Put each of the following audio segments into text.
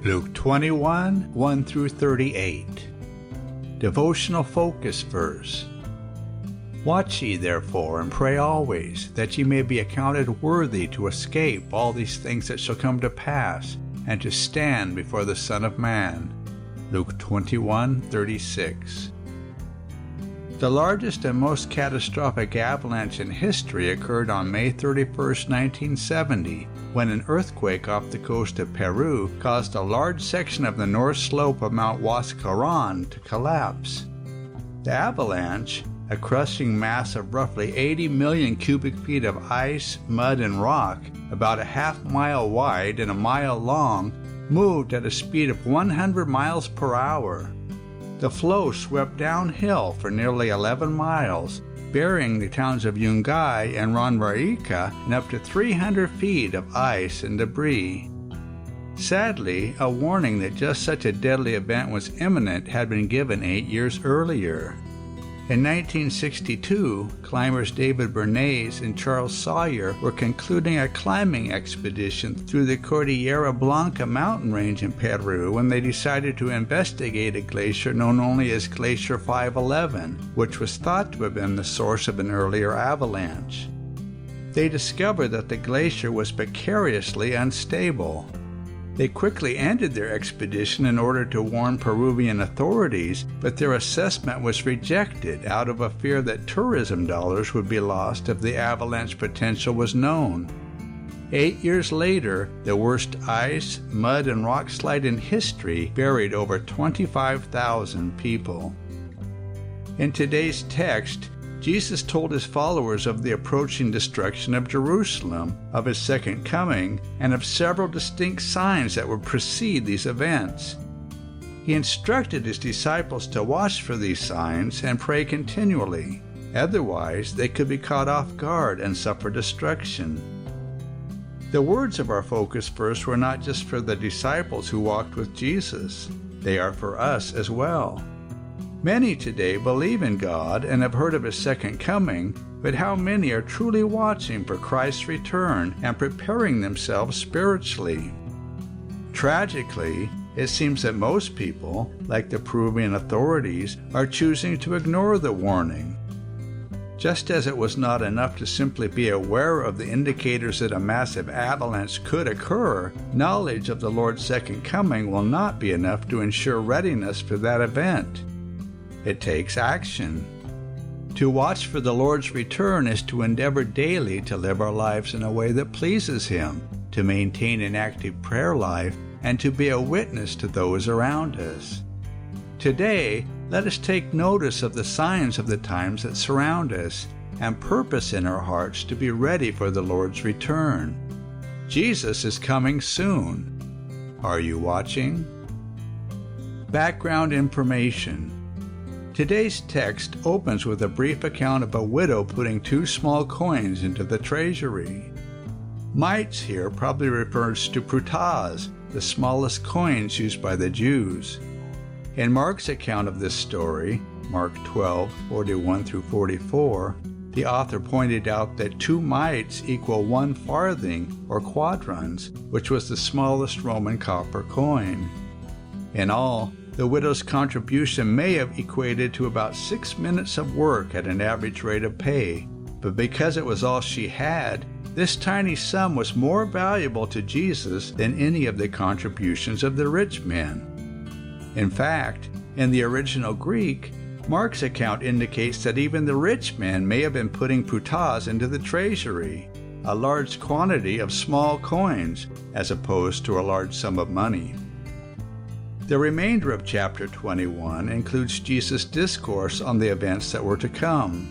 Luke 21, 1 through 38. Devotional focus verse. Watch ye therefore, and pray always, that ye may be accounted worthy to escape all these things that shall come to pass, and to stand before the Son of Man. Luke 21:36. The largest and most catastrophic avalanche in history occurred on May 31, 1970, when an earthquake off the coast of Peru caused a large section of the north slope of Mount Huascarán to collapse. The avalanche, a crushing mass of roughly 80 million cubic feet of ice, mud, and rock, about a half-mile wide and a mile long, moved at a speed of 100 miles per hour. The flow swept downhill for nearly 11 miles, burying the towns of Yungay and Ranrahirca in up to 300 feet of ice and debris. Sadly, a warning that just such a deadly event was imminent had been given 8 years earlier. In 1962, climbers David Bernays and Charles Sawyer were concluding a climbing expedition through the Cordillera Blanca mountain range in Peru when they decided to investigate a glacier known only as Glacier 511, which was thought to have been the source of an earlier avalanche. They discovered that the glacier was precariously unstable. They quickly ended their expedition in order to warn Peruvian authorities, but their assessment was rejected out of a fear that tourism dollars would be lost if the avalanche potential was known. 8 years later, the worst ice, mud, and rockslide in history buried over 25,000 people. In today's text, Jesus told his followers of the approaching destruction of Jerusalem, of his second coming, and of several distinct signs that would precede these events. He instructed his disciples to watch for these signs and pray continually. Otherwise, they could be caught off guard and suffer destruction. The words of our focus verse were not just for the disciples who walked with Jesus. They are for us as well. Many today believe in God and have heard of his second coming, but how many are truly watching for Christ's return and preparing themselves spiritually? Tragically, it seems that most people, like the Peruvian authorities, are choosing to ignore the warning. Just as it was not enough to simply be aware of the indicators that a massive avalanche could occur, knowledge of the Lord's second coming will not be enough to ensure readiness for that event. It takes action. To watch for the Lord's return is to endeavor daily to live our lives in a way that pleases Him, to maintain an active prayer life, and to be a witness to those around us. Today, let us take notice of the signs of the times that surround us, and purpose in our hearts to be ready for the Lord's return. Jesus is coming soon. Are you watching? Background information. Today's text opens with a brief account of a widow putting 2 small coins into the treasury. Mites here probably refers to prutas, the smallest coins used by the Jews. In Mark's account of this story, Mark 12:41 through 44, the author pointed out that 2 mites equal 1 farthing or quadrans, which was the smallest Roman copper coin. In all, the widow's contribution may have equated to about 6 minutes of work at an average rate of pay, but because it was all she had, this tiny sum was more valuable to Jesus than any of the contributions of the rich men. In fact, in the original Greek, Mark's account indicates that even the rich men may have been putting prutas into the treasury, a large quantity of small coins, as opposed to a large sum of money. The remainder of chapter 21 includes Jesus' discourse on the events that were to come.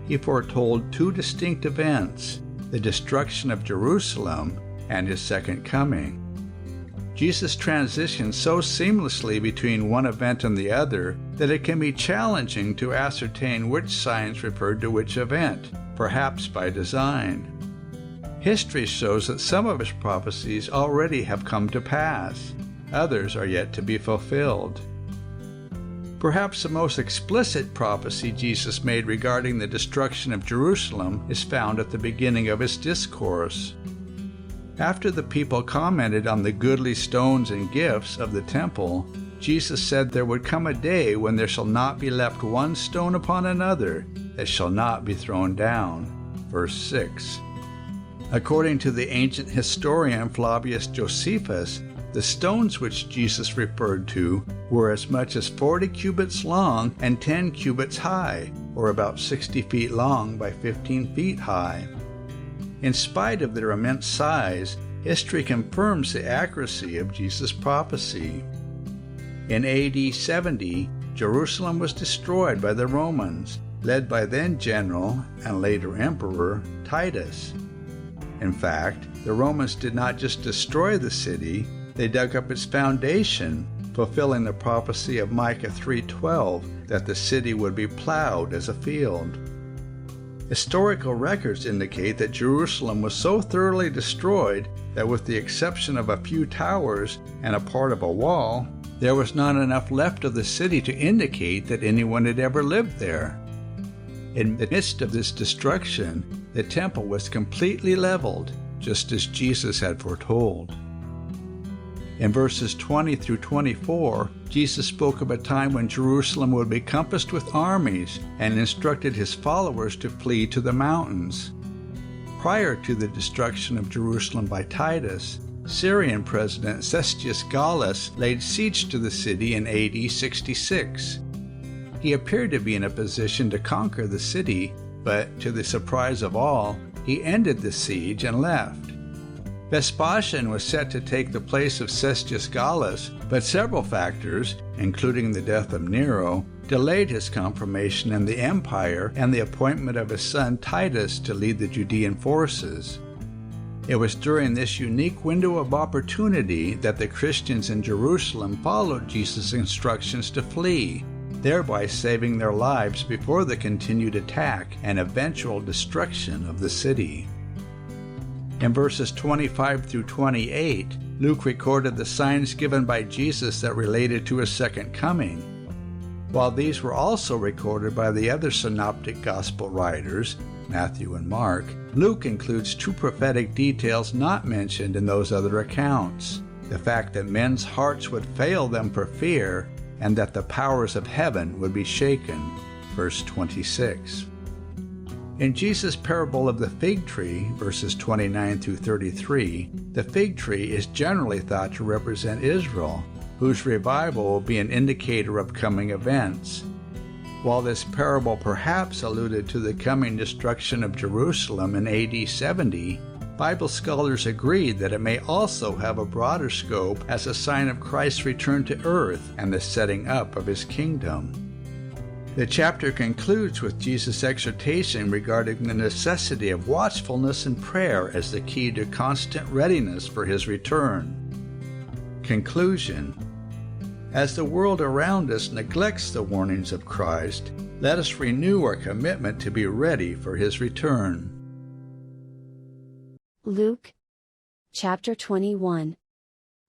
He foretold 2 distinct events, the destruction of Jerusalem and his second coming. Jesus transitioned so seamlessly between one event and the other that it can be challenging to ascertain which signs referred to which event, perhaps by design. History shows that some of his prophecies already have come to pass. Others are yet to be fulfilled. Perhaps the most explicit prophecy Jesus made regarding the destruction of Jerusalem is found at the beginning of his discourse. After the people commented on the goodly stones and gifts of the temple, Jesus said there would come a day when there shall not be left one stone upon another that shall not be thrown down. Verse 6. According to the ancient historian Flavius Josephus, the stones which Jesus referred to were as much as 40 cubits long and 10 cubits high, or about 60 feet long by 15 feet high. In spite of their immense size, history confirms the accuracy of Jesus' prophecy. In AD 70, Jerusalem was destroyed by the Romans, led by then General and later Emperor Titus. In fact, the Romans did not just destroy the city, they dug up its foundation, fulfilling the prophecy of Micah 3:12 that the city would be plowed as a field. Historical records indicate that Jerusalem was so thoroughly destroyed that with the exception of a few towers and a part of a wall, there was not enough left of the city to indicate that anyone had ever lived there. In the midst of this destruction, the temple was completely leveled, just as Jesus had foretold. In verses 20 through 24, Jesus spoke of a time when Jerusalem would be compassed with armies and instructed his followers to flee to the mountains. Prior to the destruction of Jerusalem by Titus, Syrian President Cestius Gallus laid siege to the city in AD 66. He appeared to be in a position to conquer the city, but to the surprise of all, he ended the siege and left. Vespasian was set to take the place of Cestius Gallus, but several factors, including the death of Nero, delayed his confirmation in the empire and the appointment of his son Titus to lead the Judean forces. It was during this unique window of opportunity that the Christians in Jerusalem followed Jesus' instructions to flee, thereby saving their lives before the continued attack and eventual destruction of the city. In verses 25 through 28, Luke recorded the signs given by Jesus that related to his second coming. While these were also recorded by the other synoptic gospel writers, Matthew and Mark, Luke includes two prophetic details not mentioned in those other accounts: the fact that men's hearts would fail them for fear, and that the powers of heaven would be shaken. Verse 26. In Jesus' parable of the fig tree, verses 29 through 33, the fig tree is generally thought to represent Israel, whose revival will be an indicator of coming events. While this parable perhaps alluded to the coming destruction of Jerusalem in AD 70, Bible scholars agreed that it may also have a broader scope as a sign of Christ's return to earth and the setting up of his kingdom. The chapter concludes with Jesus' exhortation regarding the necessity of watchfulness and prayer as the key to constant readiness for his return. Conclusion: as the world around us neglects the warnings of Christ, let us renew our commitment to be ready for his return. Luke chapter 21.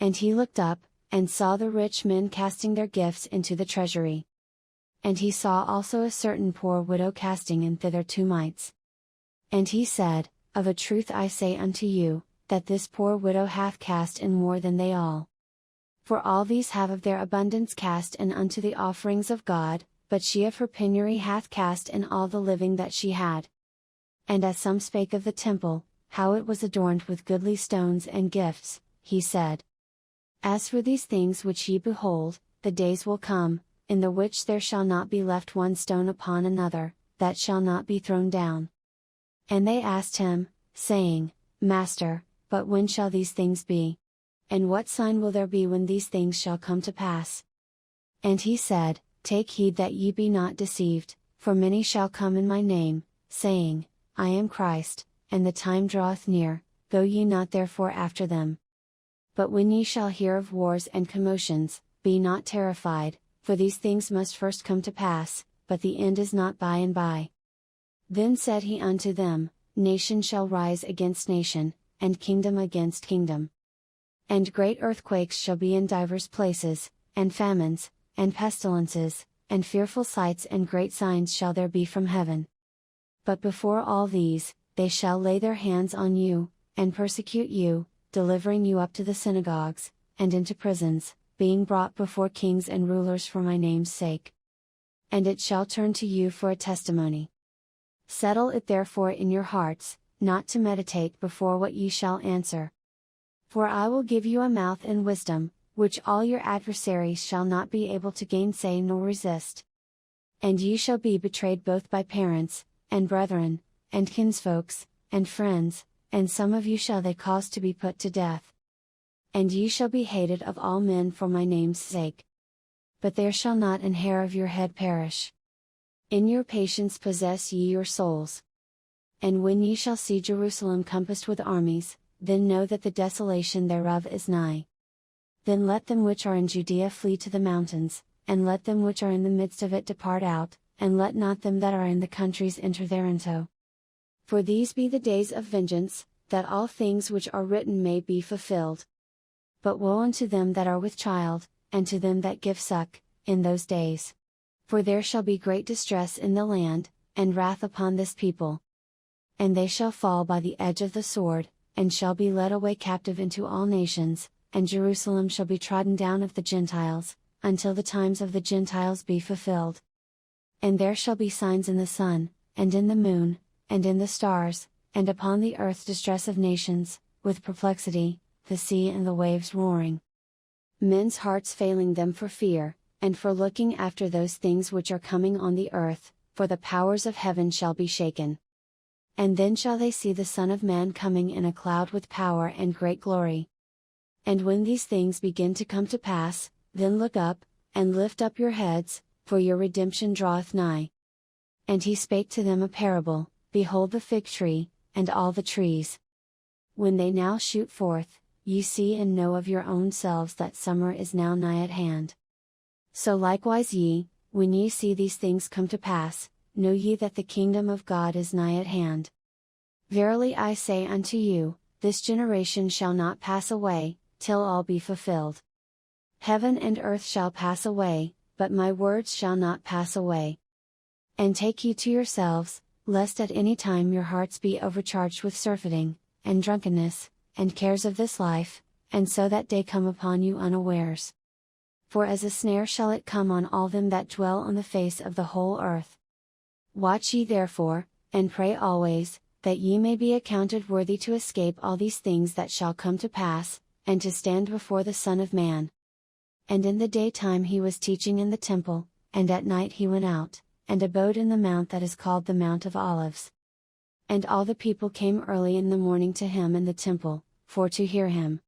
And he looked up, and saw the rich men casting their gifts into the treasury. And he saw also a certain poor widow casting in thither 2 mites. And he said, Of a truth I say unto you, that this poor widow hath cast in more than they all. For all these have of their abundance cast in unto the offerings of God, but she of her penury hath cast in all the living that she had. And as some spake of the temple, how it was adorned with goodly stones and gifts, he said, As for these things which ye behold, the days will come, in the which there shall not be left one stone upon another, that shall not be thrown down. And they asked him, saying, Master, but when shall these things be? And what sign will there be when these things shall come to pass? And he said, Take heed that ye be not deceived, for many shall come in my name, saying, I am Christ, and the time draweth near, go ye not therefore after them. But when ye shall hear of wars and commotions, be not terrified, for these things must first come to pass, but the end is not by and by. Then said he unto them, Nation shall rise against nation, and kingdom against kingdom. And great earthquakes shall be in divers places, and famines, and pestilences, and fearful sights and great signs shall there be from heaven. But before all these, they shall lay their hands on you, and persecute you, delivering you up to the synagogues, and into prisons, being brought before kings and rulers for my name's sake. And it shall turn to you for a testimony. Settle it therefore in your hearts, not to meditate before what ye shall answer. For I will give you a mouth and wisdom, which all your adversaries shall not be able to gainsay nor resist. And ye shall be betrayed both by parents, and brethren, and kinsfolks, and friends, and some of you shall they cause to be put to death. And ye shall be hated of all men for my name's sake. But there shall not an hair of your head perish. In your patience possess ye your souls. And when ye shall see Jerusalem compassed with armies, then know that the desolation thereof is nigh. Then let them which are in Judea flee to the mountains, and let them which are in the midst of it depart out, and let not them that are in the countries enter thereinto. For these be the days of vengeance, that all things which are written may be fulfilled. But woe unto them that are with child, and to them that give suck, in those days. For there shall be great distress in the land, and wrath upon this people. And they shall fall by the edge of the sword, and shall be led away captive into all nations, and Jerusalem shall be trodden down of the Gentiles, until the times of the Gentiles be fulfilled. And there shall be signs in the sun, and in the moon, and in the stars, and upon the earth distress of nations, with perplexity, the sea and the waves roaring. Men's hearts failing them for fear, and for looking after those things which are coming on the earth, for the powers of heaven shall be shaken. And then shall they see the Son of Man coming in a cloud with power and great glory. And when these things begin to come to pass, then look up, and lift up your heads, for your redemption draweth nigh. And he spake to them a parable, Behold the fig tree, and all the trees. When they now shoot forth, ye see and know of your own selves that summer is now nigh at hand. So likewise ye, when ye see these things come to pass, know ye that the kingdom of God is nigh at hand. Verily I say unto you, this generation shall not pass away, till all be fulfilled. Heaven and earth shall pass away, but my words shall not pass away. And take heed to yourselves, lest at any time your hearts be overcharged with surfeiting, and drunkenness, and cares of this life, and so that day come upon you unawares. For as a snare shall it come on all them that dwell on the face of the whole earth. Watch ye therefore, and pray always, that ye may be accounted worthy to escape all these things that shall come to pass, and to stand before the Son of Man. And in the daytime he was teaching in the temple, and at night he went out, and abode in the mount that is called the Mount of Olives. And all the people came early in the morning to him in the temple, for to hear him.